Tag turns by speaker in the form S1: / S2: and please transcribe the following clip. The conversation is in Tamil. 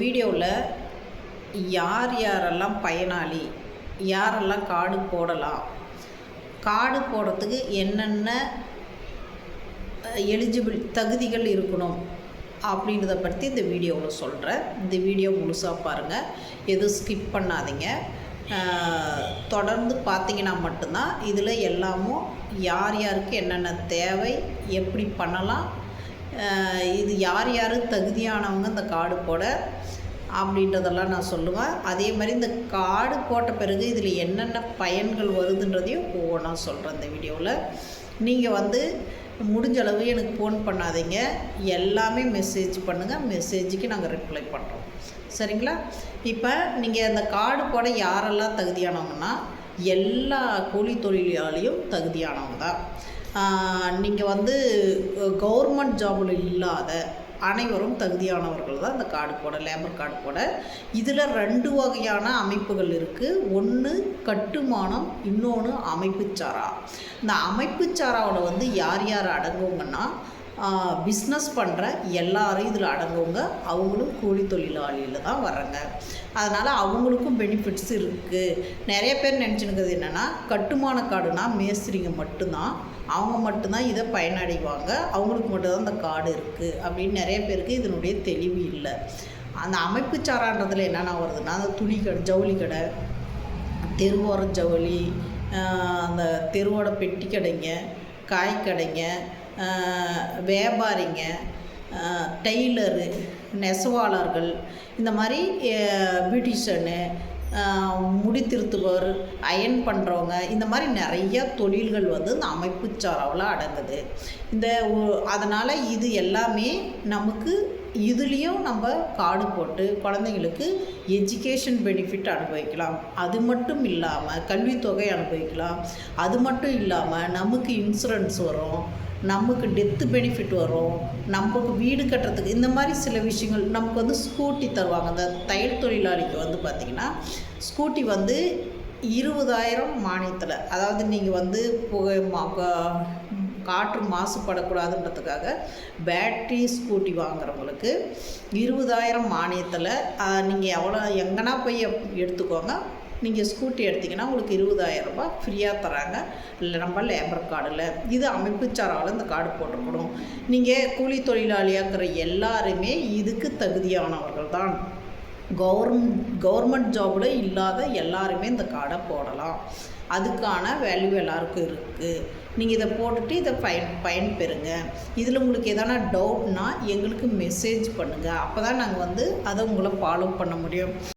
S1: வீடியோவில் யார் யாரெல்லாம் பயனாளி, யாரெல்லாம் கார்டு போடலாம், கார்டு போடுறதுக்கு என்னென்ன எலிஜிபிள் தகுதிகள் இருக்கணும் அப்படின்றத பற்றி இந்த வீடியோவில் சொல்கிறேன். இந்த வீடியோ முழுசாக பாருங்கள், எதுவும் ஸ்கிப் பண்ணாதீங்க. தொடர்ந்து பார்த்தீங்கன்னா மட்டும்தான் இதில் எல்லாமும் யார் யாருக்கு என்னென்ன தேவை, எப்படி பண்ணலாம், இது யார் யார் தகுதியானவங்க இந்த கார்டு போட அப்படின்றதெல்லாம் நான் சொல்லுவேன். அதே மாதிரி இந்த கார்டு போட்ட பிறகு இதில் என்னென்ன பயன்கள் வருதுன்றதையும் ஒவ்வொன்றா சொல்கிறேன் இந்த வீடியோவில். நீங்கள் முடிஞ்ச அளவு எனக்கு ஃபோன் பண்ணாதீங்க, எல்லாமே மெசேஜ் பண்ணுங்கள், மெசேஜுக்கு நாங்கள் ரிப்ளை பண்ணுறோம், சரிங்களா? இப்போ நீங்கள் அந்த கார்டு போட யாரெல்லாம் தகுதியானவங்கன்னா எல்லா கூலி தொழிலாளியும் தகுதியானவங்க தான். நீங்கள் கவர்மெண்ட் ஜாபில் இல்லாத அனைவரும் தகுதியானவர்கள் தான் இந்த கார்டு போட, லேபர் கார்டு போட. இதில் 2 வகையான அமைப்புகள் இருக்குது. ஒன்று கட்டுமானம், இன்னொன்று அமைப்புச்சாரா. இந்த அமைப்புச்சாராவோட யார் யார் அடங்குவங்கன்னா பிஸ்னஸ் பண்ணுற எல்லாரும் இதில் அடங்குவங்க. அவங்களும் கூலி தொழிலாளியில் தான் வர்றாங்க. அதனால் அவங்களுக்கும் பெனிஃபிட்ஸ் இருக்குது. நிறைய பேர் நினச்சினுக்கிறது என்னென்னா, கட்டுமான கார்டுனா மேஸ்திரிங்க மட்டும்தான், அவங்க மட்டும்தான் இதை பயனடைவாங்க, அவங்களுக்கு மட்டும்தான் இந்த கார்டு இருக்குது அப்படின்னு நிறைய பேருக்கு இதனுடைய தெளிவு இல்லை. அந்த அமைப்பு சாரான்றதில் என்னென்ன வருதுன்னா, அந்த துணி கடை, ஜவுளி கடை, தெருவோர ஜவுளி, அந்த தெருவோட பெட்டி கடைங்க, காய்கடைங்க, வியாபாரிங்க, டெய்லரு, நெசவாளர்கள், இந்த மாதிரி பியூட்டிஷியனு, முடி திருத்துவர், அயன் பண்ணுறவங்க, இந்த மாதிரி நிறையா தொழில்கள் இந்த அமைப்பு சாராவில் அடங்குது. அதனால் இது எல்லாமே நமக்கு இதுலேயும் நம்ம கார்டு போட்டு குழந்தைங்களுக்கு எஜுகேஷன் பெனிஃபிட் அனுபவிக்கலாம். அது மட்டும் இல்லாமல் கல்வித்தொகை அனுபவிக்கலாம். அது மட்டும் இல்லாமல் நமக்கு இன்சூரன்ஸ் வரும், நமக்கு டெத்து பெனிஃபிட் வரும், நமக்கு வீடு கட்டுறதுக்கு இந்த மாதிரி சில விஷயங்கள். நமக்கு ஸ்கூட்டி தருவாங்க. அந்த தையல் தொழிலாளிக்கு பார்த்திங்கன்னா ஸ்கூட்டி 20,000 மானியத்தில், அதாவது நீங்கள் புகை காற்று மாசுபடக்கூடாதுன்றதுக்காக பேட்ரி ஸ்கூட்டி வாங்குறவங்களுக்கு 20,000 மானியத்தில் நீங்கள் எங்கன்னா போய் எடுத்துக்கோங்க. நீங்கள் ஸ்கூட்டி எடுத்திங்கன்னா உங்களுக்கு 20,000 ரூபாய் ஃப்ரீயாக தராங்க, இல்லை நம்ம லேபர் கார்டில். இது அமைப்புச்சாராவில் இந்த கார்டு போட்டுக்கணும். நீங்கள் கூலி தொழிலாளியாகிற எல்லாருமே இதுக்கு தகுதியானவர்கள் தான். கவர்மெண்ட் ஜாபில் இல்லாத எல்லாருமே இந்த கார்டை போடலாம். அதுக்கான வேல்யூ எல்லாருக்கும் இருக்குது. நீங்கள் இதை போட்டுட்டு இதை பயன் பெறுங்க. இதில் உங்களுக்கு எதனா டவுட்னா எங்களுக்கு மெசேஜ் பண்ணுங்கள். அப்போ தான் நாங்கள் அதை உங்களை ஃபாலோ பண்ண முடியும்.